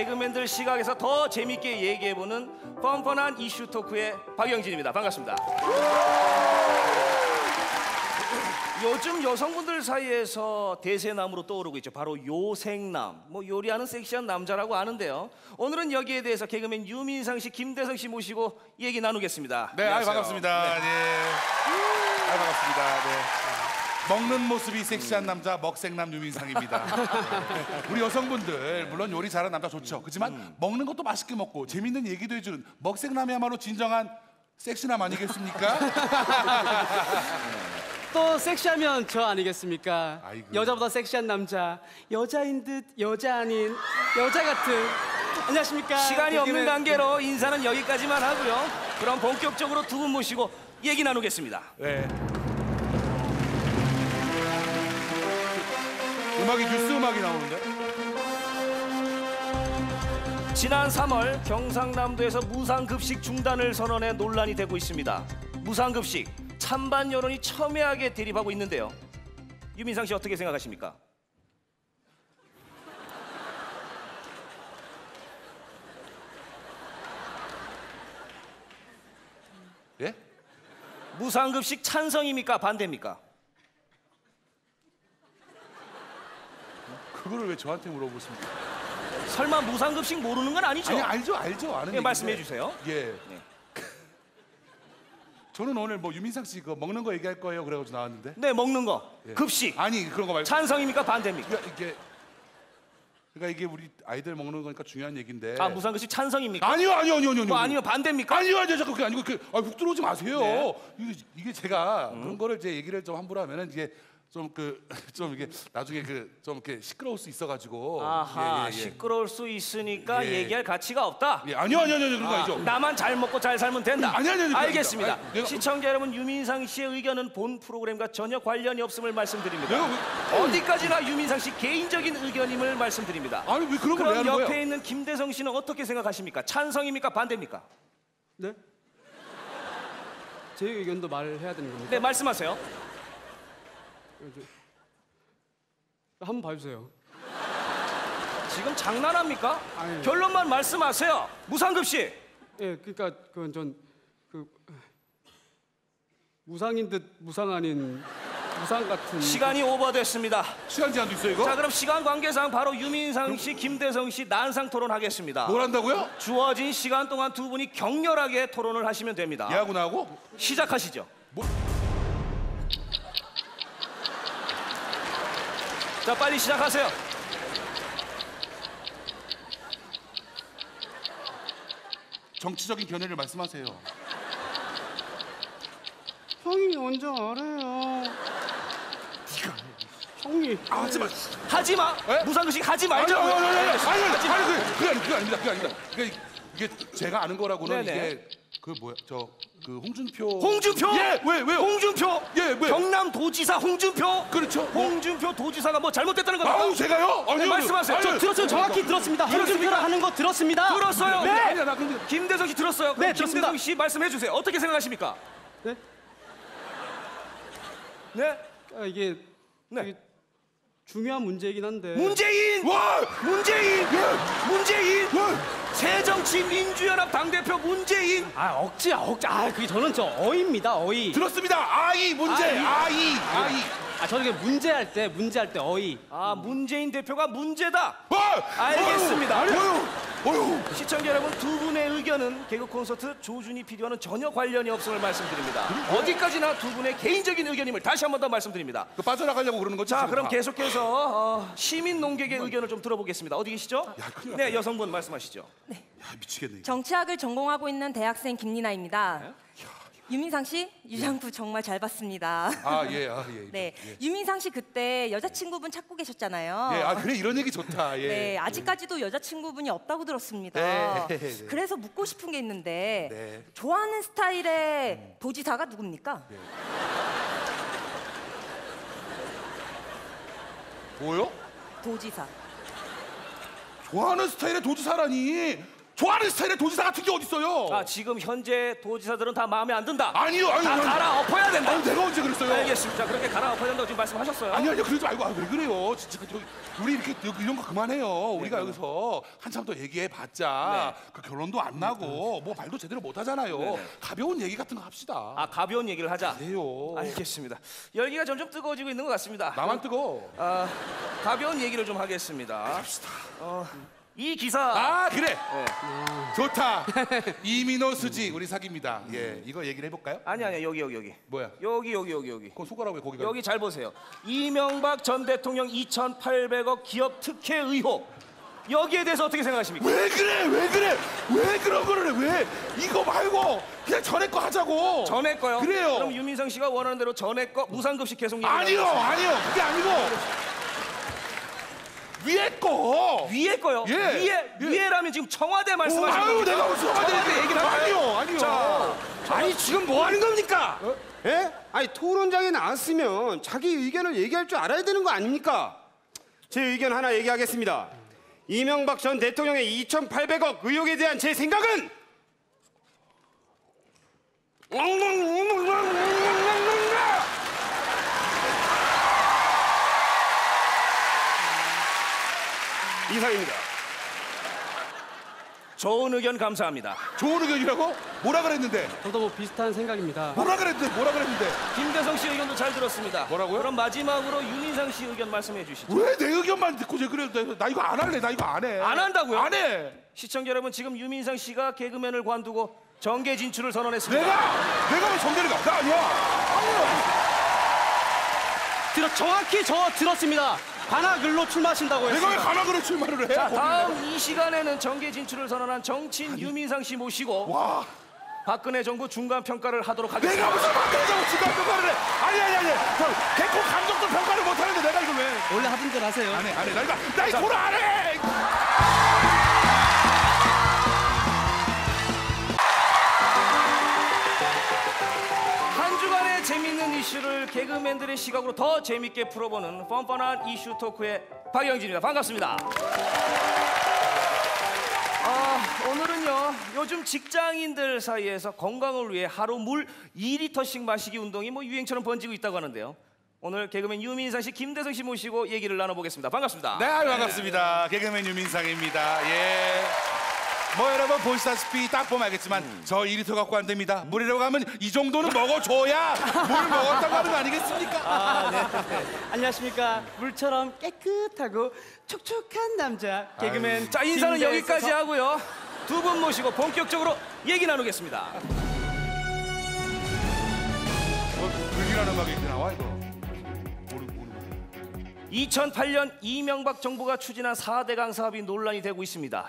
개그맨들 시각에서 더 재밌게 얘기해보는 뻔뻔한 이슈 토크의 박영진입니다. 반갑습니다. 요즘 여성분들 사이에서 대세남으로 떠오르고 있죠. 바로 요생남. 뭐 요리하는 섹시한 남자라고 아는데요. 오늘은 여기에 대해서 개그맨 유민상 씨, 김대성 씨 모시고 얘기 나누겠습니다. 네, 반갑습니다. 네. 반갑습니다. 네. 먹는 모습이 섹시한 남자 먹생남 유민상입니다. 우리 여성분들 물론 요리 잘하는 남자 좋죠. 그렇지만 먹는 것도 맛있게 먹고 재밌는 얘기도 해주는 먹생남이야말로 진정한 섹시남 아니겠습니까? 또 섹시하면 저 아니겠습니까? 아이고. 여자보다 섹시한 남자, 여자인 듯 여자 아닌 여자 같은. 안녕하십니까? 시간이 없는 관계로 인사는 여기까지만 하고요. 그럼 본격적으로 두 분 모시고 얘기 나누겠습니다. 네. 음악이 뉴스 음악이 나오는데? 지난 3월 경상남도에서 무상급식 중단을 선언해 논란이 되고 있습니다. 무상급식, 찬반 여론이 첨예하게 대립하고 있는데요. 유민상 씨 어떻게 생각하십니까? 예? 무상급식 찬성입니까? 반대입니까? 그거를 왜 저한테 물어보십니까? 설마 무상급식 모르는 건 아니죠? 아니 알죠 아는 예, 말씀해 주세요. 예. 네. 저는 오늘 뭐 유민상 씨 그 먹는 거 얘기할 거예요 그래가지고 나왔는데. 네, 먹는 거. 예. 급식. 아니 그런 거 말고. 찬성입니까? 반대입니까? 그러니까 이게 우리 아이들 먹는 거니까 중요한 얘기인데. 아, 무상급식 찬성입니까? 아니요. 뭐 아니면 반대입니까? 아니요 자꾸 그게 아니고 훅 들어오지 마세요. 네. 이게 제가 그런 거를 이제 얘기를 좀 함부로 하면은 이게 좀 이게 나중에 좀 이렇게 시끄러울 수 있어가지고. 아하, 예. 시끄러울 수 있으니까 예. 얘기할 가치가 없다. 예, 아니요 그런 거 아니죠. 나만 잘 먹고 잘 살면 된다. 아니, 알겠습니다. 내가- 시청자 여러분, 유민상 씨의 의견은 본 프로그램과 전혀 관련이 없음을 말씀드립니다. 내가 어디까지나 유민상 씨 개인적인 의견임을 말씀드립니다. 아니 왜 그런 걸 왜 그럼 하는 옆에 거예요? 있는 김대성 씨는 어떻게 생각하십니까? 찬성입니까? 반대입니까? 네? 제 의견도 말해야 되는 겁니까? 네, 말씀하세요. 한번 봐주세요. 지금 장난합니까? 아니. 결론만 말씀하세요. 무상급식. 예, 그러니까 그건 무상인 듯 무상 아닌 무상 같은. 시간이 오버됐습니다. 시간 제한도 있어요 이거? 자, 그럼 시간 관계상 바로 유민상 씨, 김대성 씨 난상 토론하겠습니다. 뭘 한다고요? 주어진 시간 동안 두 분이 격렬하게 토론을 하시면 됩니다. 얘하고 나하고? 시작하시죠. 자, 빨리 시작하세요. 정치적인 견해를 말씀하세요. 형이 먼저 알아요. 형이. 하지 마. 하지 마. 에? 무상급식 하지 아니, 말자고요. 그게 아닙니다. 이게 제가 아는 거라고는 네네. 이게 그 뭐야 홍준표. 홍준표. 예, 왜요? 홍준표. 예, 왜? 경남도지사 홍준표. 그렇죠. 홍준표 도지사가 뭐 잘못됐다는 겁니까? 아우 제가요? 네, 말씀하세요. 저 들었어요. 정확히 들었습니다. 홍준표를 하는 거 들었습니다. 들었어요. 네. 아니야 나 근데 김대성 씨 들었어요? 그럼 네, 들었습니다. 김대성 씨 말씀해 주세요. 어떻게 생각하십니까? 네? 네? 이게 네. 되게 중요한 문제이긴 한데. 문재인! 와! 문재인! 문재인! 와! 새정치민주연합 당대표 문재인! 억지. 그게 저는 어이입니다. 어이. 들었습니다. 아이 문제. 아이. 저는 그게 문제할 때 어이. 아, 문재인 대표가 문제다. 와! 알겠습니다. 어휴. 시청자 여러분, 두 분의 의견은 개그 콘서트 조준이 필요와는 전혀 관련이 없음을 말씀드립니다. 어디까지나 두 분의 개인적인 의견임을 다시 한 번 더 말씀드립니다. 빠져나가려고 그러는 거지. 자, 지금 그럼 다. 계속해서 시민 농객의 의견을 좀 들어보겠습니다. 어디 계시죠? 큰일 네, 여성분 말씀하시죠. 야, 미치겠네. 이거. 정치학을 전공하고 있는 대학생 김리나입니다. 유민상 씨, 유장구 정말 잘 봤습니다. 예. 네, 유민상 씨 그때 여자친구분 찾고 계셨잖아요. 예, 그래 이런 얘기 좋다. 예. 네, 아직까지도 여자친구분이 없다고 들었습니다. 네. 그래서 묻고 싶은 게 있는데 네. 좋아하는 스타일의 도지사가 누굽니까? 뭐요? 도지사. 좋아하는 스타일의 도지사라니. 좋아하는 스타일의 도지사 같은 게 어딨어요? 아, 지금 현재 도지사들은 다 마음에 안 든다. 아니요. 다 갈아엎어야 된다. 아니, 내가 언제 그랬어요? 알겠습니다. 그렇게 갈아엎어야 된다고 지금 말씀하셨어요. 아니요, 그러지 말고. 왜 그래요? 진짜 우리 이렇게 이런 거 그만해요. 우리가 여기서 한참 더 얘기해봤자 그 결론도 안 나고 뭐 말도 제대로 못 하잖아요. 네네. 가벼운 얘기 같은 거 합시다. 아, 가벼운 얘기를 하자. 그래요. 알겠습니다. 열기가 점점 뜨거워지고 있는 것 같습니다. 나만 뜨거. 아, 가벼운 얘기를 좀 하겠습니다. 합시다. 이 기사. 아, 그래. 네. 좋다. 이민호 수지 우리 사귀입니다. 예, 이거 얘기를 해볼까요? 아니 여기. 뭐야? 여기. 그 손가락에 거기가. 여기 잘 보세요. 이명박 전 대통령 2,800억 기업 특혜 의혹. 여기에 대해서 어떻게 생각하십니까? 왜 그래? 왜 그런 거를 해? 왜? 이거 말고 그냥 전에 거 하자고. 전에 거요? 그래요. 그럼 유민상 씨가 원하는 대로 전에 거 무상급식 계속 아니요. 그게 아니고 위에 거. 위에 거요? 예. 위에라면 지금 청와대 말씀하시는 아유, 겁니까? 내가 무슨 청와대 얘기를 할까요? 아니요. 자, 아니 지금 뭐 하는 겁니까? 예? 아니 토론장에 나왔으면 자기 의견을 얘기할 줄 알아야 되는 거 아닙니까? 제 의견 하나 얘기하겠습니다. 이명박 전 대통령의 2,800억 의혹에 대한 제 생각은 이상입니다. 좋은 의견 감사합니다. 좋은 의견이라고? 뭐라 그랬는데? 저도 뭐 비슷한 생각입니다. 뭐라 그랬는데? 김대성 씨 의견도 잘 들었습니다. 뭐라고요? 그럼 마지막으로 유민상 씨 의견 말씀해 주시죠. 왜 내 의견만 듣고 왜 그래? 나 이거 안 할래. 나 이거 안 해. 안 한다고요? 안 해. 시청자 여러분, 지금 유민상 씨가 개그맨을 관두고 정계 진출을 선언했습니다. 내가 왜 정계를 가? 나 아니야. 정확히 저 들었습니다. 관악을로 출마하신다고 내가 왜 했습니다. 가나그로 출마를 해? 자, 다음 이 시간에는 정계 진출을 선언한 정치인 유민상 씨 모시고 와, 박근혜 정부 중간 평가를 하도록 하겠습니다. 내가 무슨 박근혜자고 중간 평가를 해? 아니. 저 개코 감정도 평가를 못 하는데 내가 이걸 왜? 원래 하던 대로 하세요. 안 해. 나 이거 토론 안 해. 한 주간의 재밌는 이슈를 개그맨들의 시각으로 더 재밌게 풀어보는 뻔뻔한 이슈 토크의 박영진입니다. 반갑습니다. 오늘은요, 요즘 직장인들 사이에서 건강을 위해 하루 물 2리터씩 마시기 운동이 뭐 유행처럼 번지고 있다고 하는데요. 오늘 개그맨 유민상 씨, 김대성 씨 모시고 얘기를 나눠보겠습니다. 반갑습니다. 네, 반갑습니다. 개그맨 유민상입니다. 예. 뭐 여러분 보시다시피 딱 보면 알겠지만 저 2리터 갖고 안 됩니다. 물이라고 하면 이 정도는 먹어줘야 물 먹었다고 하는 거 아니겠습니까? 안녕하십니까. 물처럼 깨끗하고 촉촉한 남자 개그맨. 자, 인사는 김대성. 여기까지 하고요. 두 분 모시고 본격적으로 얘기 나누겠습니다. 불길한 음악이 이렇게 나와 이거. 2008년 이명박 정부가 추진한 4대강 사업이 논란이 되고 있습니다.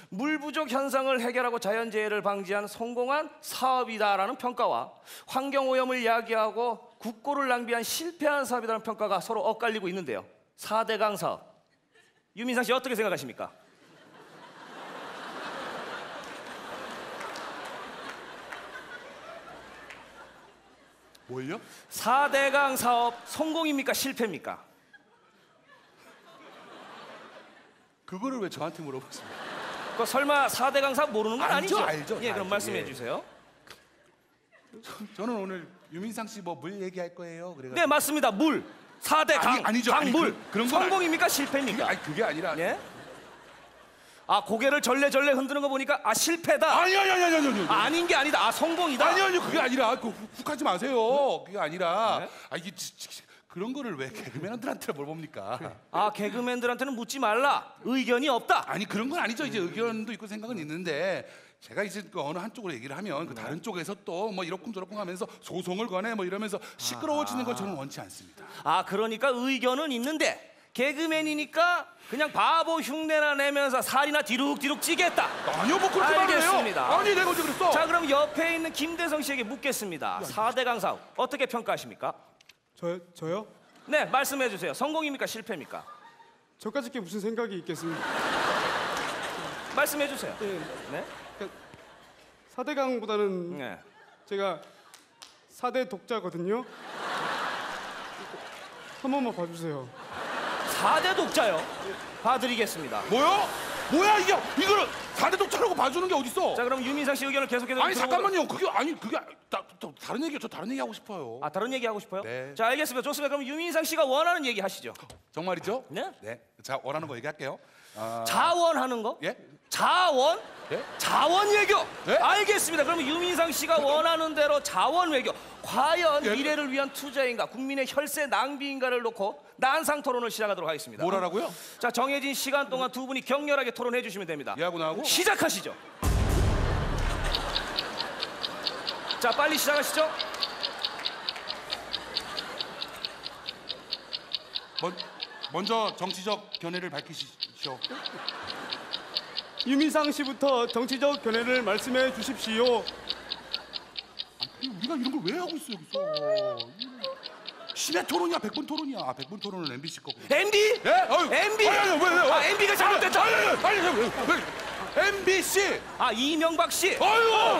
물 부족 현상을 해결하고 자연재해를 방지한 성공한 사업이다라는 평가와 환경오염을 야기하고 국고를 낭비한 실패한 사업이라는 평가가 서로 엇갈리고 있는데요. 4대강 사업, 유민상 씨 어떻게 생각하십니까? 뭘요? 4대강 사업 성공입니까? 실패입니까? 그거를 왜 저한테 물어보십니까? 그 설마 4대강 사업 모르는 건 알죠, 아니죠? 알죠, 예, 그럼 알죠. 말씀해 예. 주세요. 저는 오늘 유민상 씨 뭐 물 얘기할 거예요. 그래가지고. 네, 맞습니다. 물. 4대 강. 아니죠. 강물. 그런 건 성공입니까? 실패입니까? 그게 아니라. 예? 아, 고개를 절레절레 흔드는 거 보니까 실패다. 아니. 아닌 게 아니다. 성공이다. 아니요, 그게 아니라 훅하지 마세요. 그게 아니라. 네? 이게 그런 거를 왜 개그맨들한테 물어봅니까? 개그맨들한테는 묻지 말라. 의견이 없다. 아니 그런 건 아니죠. 이제 의견도 있고 생각은 있는데 제가 이제 그 어느 한쪽으로 얘기를 하면 그 다른 쪽에서 또 뭐 이러쿵저러쿵 하면서 소송을 거네 뭐 이러면서 시끄러워지는 걸 저는 원치 않습니다. 그러니까 의견은 있는데 개그맨이니까 그냥 바보 흉내나 내면서 살이나 디룩디룩 찌겠다. 아니요, 뭐 그렇게 말해요. 알겠습니다. 아니 내가 언제 그랬어? 자, 그럼 옆에 있는 김대성 씨에게 묻겠습니다. 4대강 사업 어떻게 평가하십니까? 저요? 네, 말씀해 주세요. 성공입니까? 실패입니까? 저까지 게 무슨 생각이 있겠습니까? 말씀해 주세요. 예. 네? 4대강보다는 네. 제가 4대 독자거든요. 한 번만 봐주세요. 4대 독자요. 봐드리겠습니다. 뭐요? 뭐야 이게 이거를 4대 독차라고 봐주는 게 어딨어? 자, 그럼 유민상 씨 의견을 계속해서 아니 들어보도록- 잠깐만요. 그게 다른 얘기 저 다른 얘기 하고 싶어요. 아, 다른 얘기 하고 싶어요? 네. 자, 알겠습니다. 좋습니다. 그럼 유민상 씨가 원하는 얘기 하시죠. 정말이죠? 네? 네. 자 원하는 거 얘기할게요. 자원하는 거? 예? 자원? 예? 자원 외교. 예? 알겠습니다. 그러면 유민상 씨가 원하는 대로 자원 외교. 과연 예? 미래를 위한 투자인가, 국민의 혈세 낭비인가를 놓고 난상 토론을 시작하도록 하겠습니다. 뭘 하라고요? 자, 정해진 시간 동안 두 분이 격렬하게 토론해 주시면 됩니다. 얘하고 나하고? 시작하시죠. 자, 빨리 시작하시죠. 먼저 정치적 견해를 밝히시죠. 유민상 씨부터 정치적 견해를 말씀해 주십시오. 우리가 이런 걸 왜 하고 있어 여기서? 10회 토론이야, 100분 토론이야. 100분 토론은 MBC 거고. MB? 예? MB? 아, MB가 잘못됐죠? 아니, MBC. 아, 이명박 씨. 아유.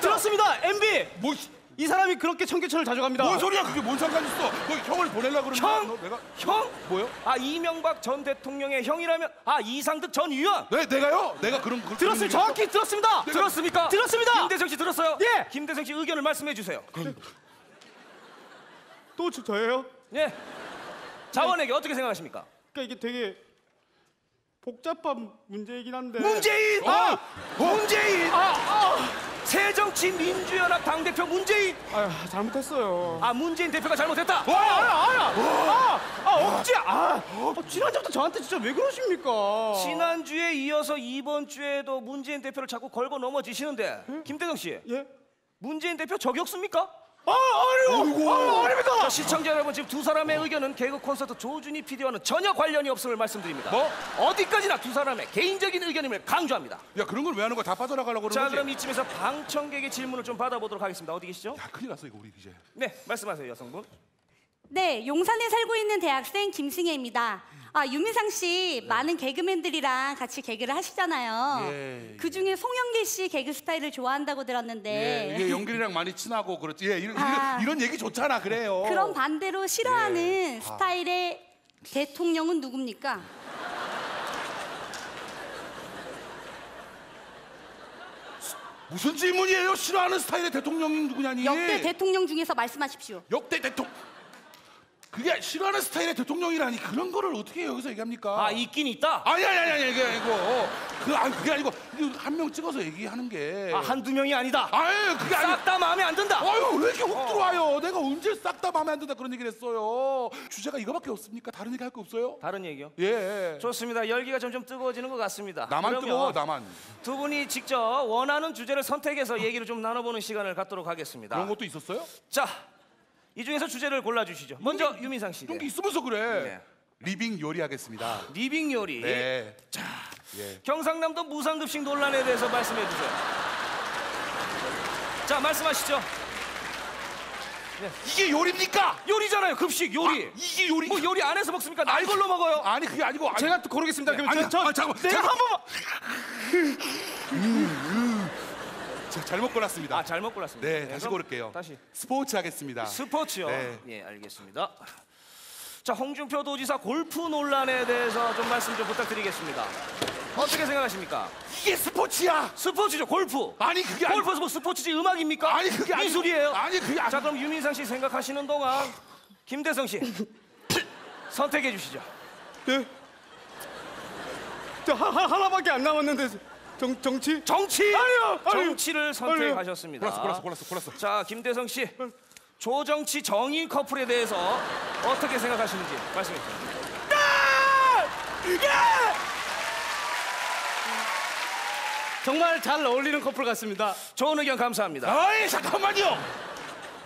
들었습니다, MB. 뭐, 이 사람이 그렇게 청계천을 자주 갑니다. 뭔 소리야? 그게 뭔 상관 있어? 너 형을 보내려 그러는 거야? 형? 너 내가 형? 뭐요? 아, 이명박 전 대통령의 형이라면 이상득 전 의원. 네, 내가요? 내가 그런 들었어요. 정확히 들었습니다. 들었습니까? 들었습니다. 김대성 씨 들었어요? 예. 김대성 씨 의견을 말씀해 주세요. 또 저예요? 예. 자원에게 어떻게 생각하십니까? 그러니까 이게 되게 복잡한 문제이긴 한데. 문재인! 문재인! 새정치민주연합 당대표 문재인! 아유, 잘못했어요. 문재인 대표가 잘못했다! 억지. 지난주부터 저한테 진짜 왜 그러십니까? 지난주에 이어서 이번 주에도 문재인 대표를 자꾸 걸고 넘어지시는데 김대성 씨, 예? 문재인 대표 저격수입니까? 아닙니다. 자, 시청자 여러분, 지금 두 사람의 의견은 개그 콘서트 조준희 PD와는 전혀 관련이 없음을 말씀드립니다. 뭐? 어디까지나 두 사람의 개인적인 의견임을 강조합니다. 야, 그런 걸 왜 하는 거야? 다 빠져나가려고 자, 그러는 그럼 거지? 이쯤에서 방청객의 질문을 좀 받아보도록 하겠습니다. 어디 계시죠? 야, 큰일 났어 이거 우리 이제. 네, 말씀하세요, 여성분. 네, 용산에 살고 있는 대학생 김승혜입니다. 유민상 씨 많은 개그맨들이랑 같이 개그를 하시잖아요. 예. 그 중에 송영길 씨 개그 스타일을 좋아한다고 들었는데 예, 연길이랑 많이 친하고 그렇지. 예, 이런 얘기 좋잖아. 그래요. 그럼 반대로 싫어하는 스타일의 대통령은 누굽니까? 무슨 질문이에요? 싫어하는 스타일의 대통령이 누구냐니? 역대 대통령 중에서 말씀하십시오. 역대 대통령. 그게 싫어하는 스타일의 대통령이라니 그런 거를 어떻게 여기서 얘기합니까? 있긴 있다. 아니 이게 아니고 그게 아니고 한 명 찍어서 얘기하는 게. 한두 명이 아니다. 아니 그게 아니. 싹 다 마음에 안 든다. 아유 왜 이렇게 훅 들어와요? 내가 언제 싹 다 마음에 안 든다 그런 얘기를 했어요. 주제가 이거밖에 없습니까? 다른 얘기 할 거 없어요? 다른 얘기요? 예. 좋습니다. 열기가 점점 뜨거워지는 것 같습니다. 나만 그러면 뜨거워 나만. 두 분이 직접 원하는 주제를 선택해서 얘기를 좀 나눠보는 시간을 갖도록 하겠습니다. 그런 것도 있었어요? 자, 이 중에서 주제를 골라주시죠. 먼저 유민상 씨. 이런 게 있으면서 그래. 네. 리빙 요리하겠습니다. 리빙 요리. 네. 경상남도 무상급식 논란에 대해서 말씀해 주세요. 자, 말씀하시죠. 이게 요리입니까? 요리잖아요, 급식 요리. 이게 요리. 뭐 요리 안 해서 먹습니까? 날 걸로 먹어요. 아니 그게 아니고 제가 또 고르겠습니다. 그럼 아니야. 잠깐만. 내가 한 번만. 잘못 골랐습니다. 잘못 골랐습니다. 네, 다시 그럼 고를게요. 다시. 스포츠 하겠습니다. 스포츠요. 네. 예, 알겠습니다. 자, 홍준표 도지사 골프 논란에 대해서 좀 말씀 좀 부탁드리겠습니다. 어떻게 생각하십니까? 이게 스포츠야. 스포츠죠, 골프. 아니 그게 아니. 골프에서 뭐 스포츠지 음악입니까? 아니 그게 아니고. 미술이에요. 아니 그게 아니. 자, 그럼 유민상 씨 생각하시는 동안 김대성 씨 선택해 주시죠. 네. 저 하나밖에 안 남았는데 정치? 정치. 아니요. 정치를 선택하셨습니다. 골랐어. 자, 김대성 씨 조정치 정의 커플에 대해서 어떻게 생각하시는지 말씀해 주세요. 정말 잘 어울리는 커플 같습니다. 좋은 의견 감사합니다. 아이 잠깐만요.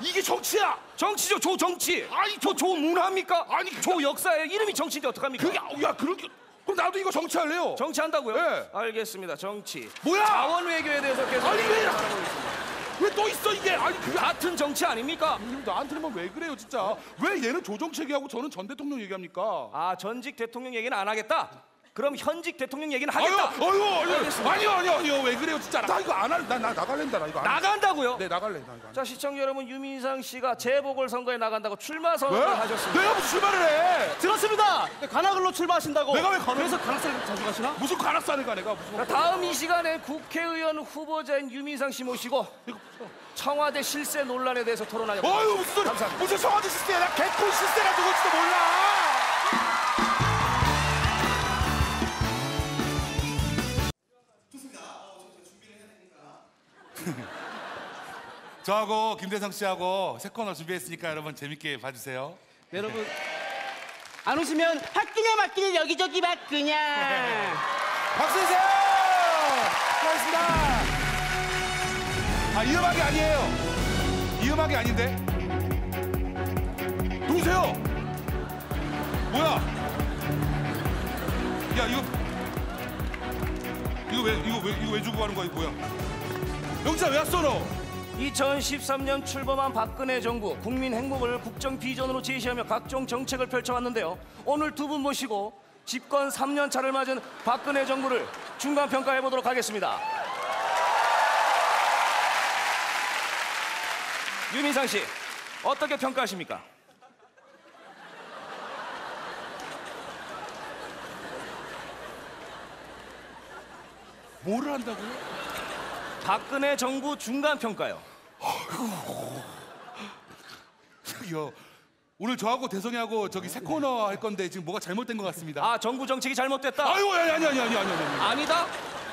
이게 정치야. 정치죠, 조정치. 아니, 조문화입니까? 아니, 조역사예요. 이름이 정치인데 어떡합니까? 그게 야 그런 게. 그럼 나도 이거 정치할래요. 정치한다고요? 네. 알겠습니다. 정치. 뭐야? 자원 외교에 대해서 계속 아니, 왜? 알아보고 있습니다. 왜 또 있어 이게? 아니 그게 같은 정치 아닙니까? 나한테만 왜 그래요 진짜? 왜 얘는 조정치 얘기하고 저는 전 대통령 얘기합니까? 전직 대통령 얘기는 안 하겠다. 그럼 현직 대통령 얘기는 아유, 하겠다. 알겠습니다. 아니요. 왜 그래요, 진짜. 나 이거 안 할. 나 나갈랜다. 나 이거 안 할. 나간다고요? 네, 나갈래. 나 이거 안 자, 시청자 여러분, 유민상 씨가 재보궐선거에 나간다고 출마 선언을 왜? 하셨습니다. 내가 무슨 출마를 해? 들었습니다. 네, 관악을로 출마하신다고. 내가 왜 관악- 그래서 관악산을 자주 가시나? 무슨 관악산을 내가 무슨. 자, 다음 이 시간에 국회의원 후보자인 유민상 씨 모시고 청와대 실세 논란에 대해서 토론하겠습니다. 어유 무슨 소리? 감사합니다. 무슨 청와대 실세야? 나 개콘 실세가 누군지도 몰라. 저하고 김대성 씨하고 새 코너 준비했으니까 여러분 재밌게 봐주세요. 여러분 안 오시면 학그냐 맞기냐 여기저기 맞그냐. 박수 주세요. 고맙습니다. 아, 이 음악이 아니에요. 이 음악이 아닌데. 누구세요? 뭐야? 야, 이거 왜 주고 가는 거야? 이거 뭐야? 영자 왜 왔어 너? 2013년 출범한 박근혜 정부 국민 행복을 국정 비전으로 제시하며 각종 정책을 펼쳐왔는데요. 오늘 두 분 모시고 집권 3년 차를 맞은 박근혜 정부를 중간 평가해 보도록 하겠습니다. 유민상 씨, 어떻게 평가하십니까? 뭐를 한다고요? 박근혜 정부 중간 평가요. 저기요. 오늘 저하고 대성이하고 저기 새 코너 할 건데 지금 뭐가 잘못된 것 같습니다. 아, 정부 정책이 잘못됐다? 아유, 아니. 아니다?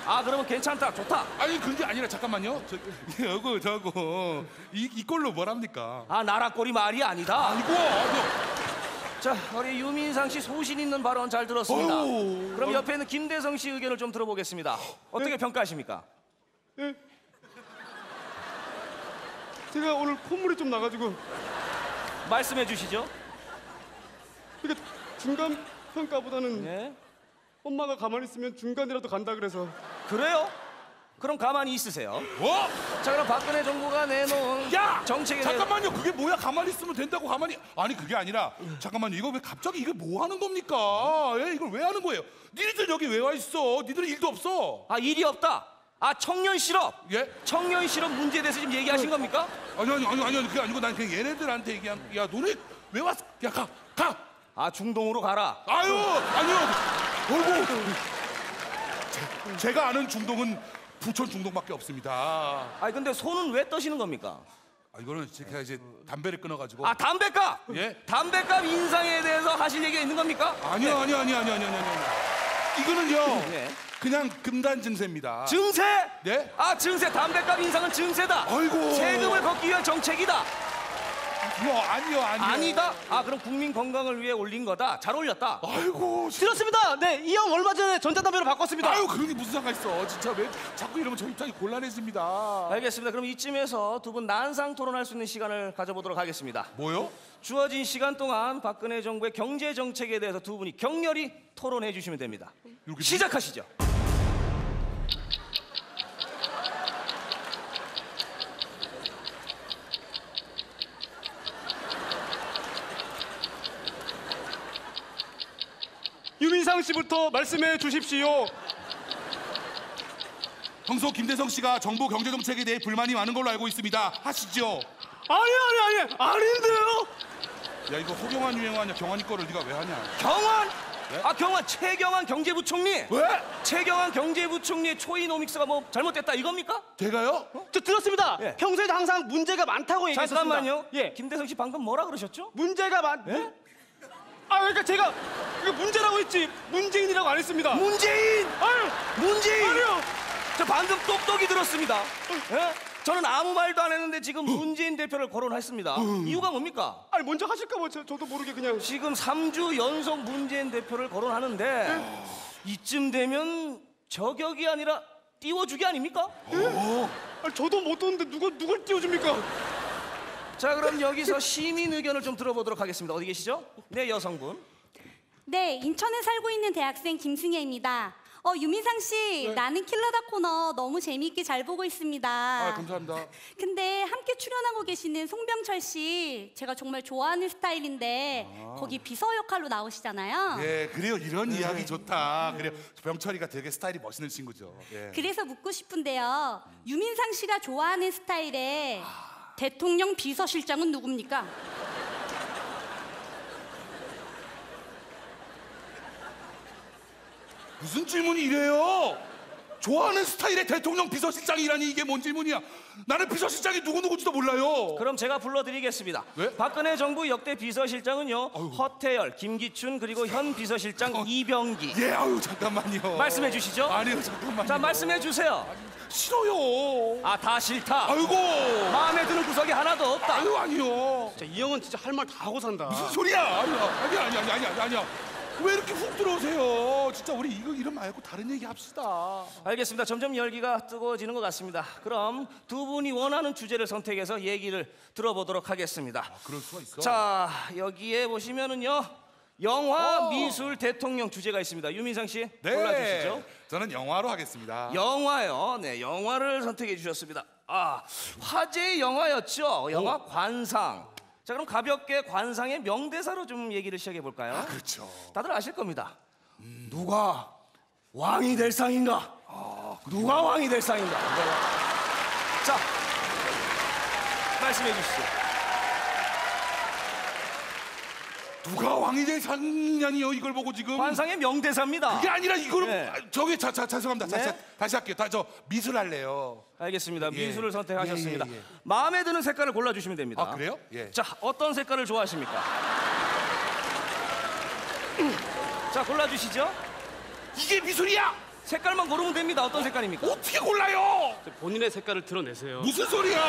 아, 그러면 괜찮다, 좋다. 아니 그게 아니라 잠깐만요. 저하고 이 꼴로 뭐랍니까? 아, 나라 꼴이 말이 아니다. 아이고. 자, 우리 유민상 씨 소신 있는 발언 잘 들었습니다. 어우. 그럼 옆에 있는 김대성 씨 의견을 좀 들어보겠습니다. 어떻게 평가하십니까? 제가 오늘 콧물이 좀 나가지고 말씀해 주시죠. 이게 중간 평가보다는 네. 엄마가 가만히 있으면 중간이라도 간다 그래서. 그래요? 그럼 가만히 있으세요. 뭐? 자, 그럼 박근혜 정부가 내놓은 야! 정책에 대해서 잠깐만요. 그게 뭐야? 가만히 있으면 된다고 가만히. 아니 그게 아니라 잠깐만요. 이거 왜 갑자기 이거 뭐 하는 겁니까? 예, 이걸 왜 하는 거예요? 니들 여기 왜 와 있어? 니들은 일도 없어. 아, 일이 없다. 아, 청년 실업. 예? 청년 실업 문제에 대해서 지금 얘기하신 겁니까? 아니 그게 아니고 난 그냥 얘네들한테 얘기한. 야 너네 왜 왔어? 야 가. 아, 중동으로 가라. 아유 아니요. 어이구. 제가 아는 중동은 부천 중동밖에 없습니다. 아, 근데 손은 왜 떠시는 겁니까? 아, 이거는 제가 이제 담배를 끊어가지고. 아, 담배값. 예? 담배값 인상에 대해서 하실 얘기가 있는 겁니까? 아니요. 이거는요. 네. 그냥 금단 증세입니다. 증세? 네? 아, 증세. 담배값 인상은 증세다. 아이고. 세금을 걷기 위한 정책이다. 뭐 아니요. 아니다? 아, 그럼 국민 건강을 위해 올린 거다. 잘 올렸다. 아이고. 들었습니다. 네, 이 형 얼마 전에 전자담배로 바꿨습니다. 아유 그런 게 무슨 상관 있어. 진짜 왜 자꾸 이러면 저 입장이 곤란해집니다. 알겠습니다. 그럼 이쯤에서 두 분 난상 토론할 수 있는 시간을 가져보도록 하겠습니다. 뭐요? 주어진 시간 동안 박근혜 정부의 경제 정책에 대해서 두 분이 격렬히 토론해 주시면 됩니다. 이렇게 시작하시죠. 유민상 씨부터 말씀해 주십시오. 평소 김대성 씨가 정부 경제 정책에 대해 불만이 많은 걸로 알고 있습니다. 하시죠. 아닌데요. 야 이거 허경환 유행하냐 경환이 거를 네가 왜 하냐? 경환? 네? 아, 경환, 최경환 경제부총리. 왜? 최경환 경제부총리의 초이노믹스가 뭐 잘못됐다 이겁니까? 제가요? 저 들었습니다. 예. 평소에도 항상 문제가 많다고 얘기했었습니다. 잠깐만요. 예, 김대성 씨 방금 뭐라 그러셨죠? 문제가 많. 예? 아, 그러니까 제가 이거 문제라고 했지 문재인이라고 안 했습니다. 문재인! 아유, 문재인! 아니요. 저 방금 똑똑히 들었습니다. 예? 저는 아무 말도 안 했는데 지금 문재인 대표를 거론했습니다. 이유가 뭡니까? 아니 먼저 하실까 봐 저도 모르게 그냥. 지금 3주 연속 문재인 대표를 거론하는데 이쯤 되면 저격이 아니라 띄워주기 아닙니까? 아니, 저도 못 듣는데 누굴 띄워줍니까? 자, 그럼 여기서 시민 의견을 좀 들어보도록 하겠습니다. 어디 계시죠? 네, 여성분. 네, 인천에 살고 있는 대학생 김승혜입니다. 유민상 씨, 나는 킬러다 코너 너무 재미있게 잘 보고 있습니다. 아, 감사합니다. 근데 함께 출연하고 계시는 송병철 씨, 제가 정말 좋아하는 스타일인데 거기 비서 역할로 나오시잖아요. 예, 그래요. 이런 이야기 좋다. 그래요. 병철이가 되게 스타일이 멋있는 친구죠. 예. 그래서 묻고 싶은데요. 유민상 씨가 좋아하는 스타일의 대통령 비서실장은 누굽니까? 무슨 질문이 이래요? 좋아하는 스타일의 대통령 비서실장이라니 이게 뭔 질문이야? 나는 비서실장이 누구지도 몰라요. 그럼 제가 불러드리겠습니다. 왜? 박근혜 정부 역대 비서실장은요. 허태열, 김기춘 그리고 현 비서실장 이병기. 예, 아유 잠깐만요. 말씀해 주시죠. 아니요, 잠깐만요. 자, 말씀해 주세요. 싫어요. 아, 다 싫다. 아이고. 마음에 드는 구석이 하나도 없다. 아유, 아니요. 진짜 이 형은 진짜 할 말 다 하고 산다. 무슨 소리야? 아니야. 왜 이렇게 훅 들어오세요? 진짜 우리 이런 말고 다른 얘기 합시다. 알겠습니다. 점점 열기가 뜨거워지는 것 같습니다. 그럼 두 분이 원하는 주제를 선택해서 얘기를 들어보도록 하겠습니다. 그럴 수가 있어. 자, 여기에 보시면은요. 영화, 미술, 대통령 주제가 있습니다. 유민상 씨 골라주시죠. 저는 영화로 하겠습니다. 영화요. 네, 영화를 선택해 주셨습니다. 아, 화제의 영화였죠. 영화 관상. 자, 그럼 가볍게 관상의 명대사로 좀 얘기를 시작해 볼까요? 그렇죠. 다들 아실 겁니다. 누가 왕이 될 상인가? 누가 왕이 될 상인가? 자, 말씀해 주시죠. 누가 왕이 될 상이냐니요? 이걸 보고 지금. 관상의 명대사입니다. 그게 아니라 이거를 네. 저기 죄송합니다. 네? 다시 할게요. 저 미술 할래요. 알겠습니다. 예. 미술을 선택하셨습니다. 예. 마음에 드는 색깔을 골라주시면 됩니다. 아, 그래요? 예. 자, 어떤 색깔을 좋아하십니까? 자, 골라주시죠. 이게 미술이야? 색깔만 고르면 됩니다. 어떤 색깔입니까? 어떻게 골라요? 본인의 색깔을 드러내세요. 무슨 소리야?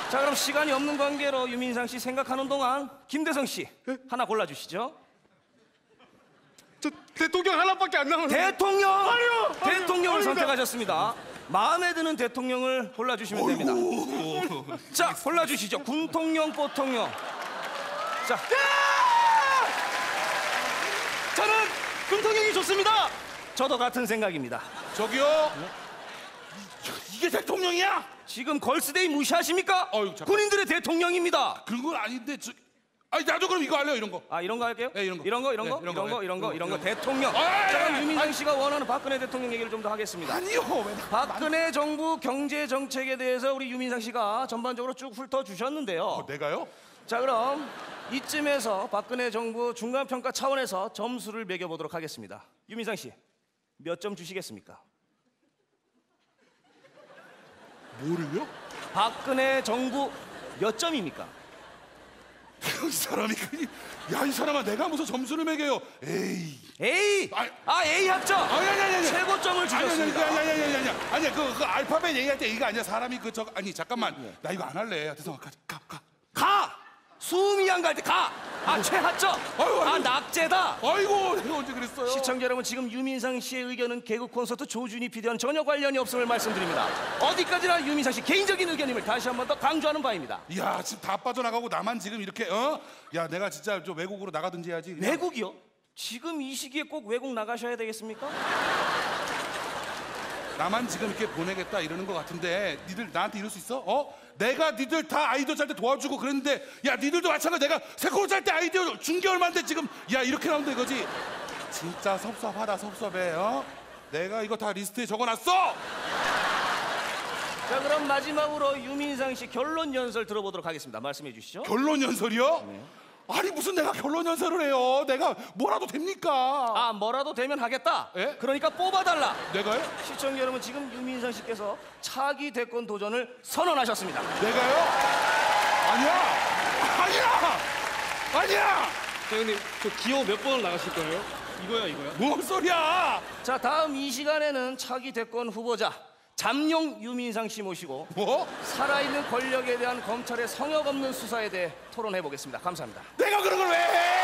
자, 그럼 시간이 없는 관계로 유민상 씨 생각하는 동안 김대성 씨 하나 골라주시죠. 저 대통령 하나밖에 안 남았는데. 대통령! 아니요! 대통령을 아닙니다. 선택하셨습니다. 마음에 드는 대통령을 골라주시면 됩니다. 자, 골라주시죠. 군통령, 보통령. 자, 저는 군통령이 좋습니다. 저도 같은 생각입니다. 저기요. 이게 대통령이야? 지금 걸스데이 무시하십니까? 어휴, 잠깐. 군인들의 대통령입니다. 그건 아닌데 아니 나도 그럼 이거 할래요. 이런 거. 아, 이런 거 할게요? 네, 이런 거. 이런 거, 네, 이런 거, 대통령. 아, 자, 그럼 예, 예. 유민상 씨가 원하는 박근혜 대통령 얘기를 좀 더 하겠습니다. 아니요. 왜 박근혜 정부 경제 정책에 대해서 우리 유민상 씨가 전반적으로 쭉 훑어주셨는데요. 내가요? 자, 그럼 이쯤에서 박근혜 정부 중간 평가 차원에서 점수를 매겨보도록 하겠습니다. 유민상 씨, 몇 점 주시겠습니까? 뭐를요? 박근혜 정부 몇 점입니까? 이 사람이 이 사람아 내가 무슨 점수를 매겨요? 에이. A! 아니. A 합정! 아니. 최고점을 주셨습니다. 아니 그 알파벳 얘기할 때 이거 아니야. 사람이 아니 잠깐만. 나 이거 안 할래. 대성아 가. 가! 수음이 안 갈 때 가! 아, 최하점! 아유. 아, 낙제다! 아이고 내가 언제 그랬어요? 시청자 여러분, 지금 유민상 씨의 의견은 개그 콘서트 조준희 PD와는 전혀 관련이 없음을 말씀드립니다. 어디까지나 유민상 씨 개인적인 의견임을 다시 한 번 더 강조하는 바입니다. 야 지금 다 빠져나가고 나만 지금 이렇게 야 내가 진짜 좀 외국으로 나가든지 해야지. 외국이요? 지금 이 시기에 꼭 외국 나가셔야 되겠습니까? 나만 지금 이렇게 보내겠다 이러는 것 같은데 니들 나한테 이럴 수 있어? 내가 니들 다 아이디어 짤 때 도와주고 그랬는데 야 니들도 마찬가지. 내가 세코로 짤 때 아이디어 준 게 얼마인데 지금 야 이렇게 나온다 이거지. 진짜 섭섭하다 섭섭해. 내가 이거 다 리스트에 적어놨어. 자, 그럼 마지막으로 유민상 씨 결론 연설 들어보도록 하겠습니다. 말씀해 주시죠. 결론 연설이요? 아니 무슨 내가 결론 연설을 해요? 내가 뭐라도 됩니까? 아, 뭐라도 되면 하겠다. 예? 그러니까 뽑아달라. 내가요? 시청자 여러분, 지금 유민상 씨께서 차기 대권 도전을 선언하셨습니다. 내가요? 아니야. 자, 형님, 저 기호 몇 번을 나가실 거예요? 이거야? 뭔 소리야? 자, 다음 이 시간에는 차기 대권 후보자 잠룡 유민상 씨 모시고 뭐? 살아있는 권력에 대한 검찰의 성역 없는 수사에 대해 토론해 보겠습니다. 감사합니다. 내가 그런 걸 왜 해?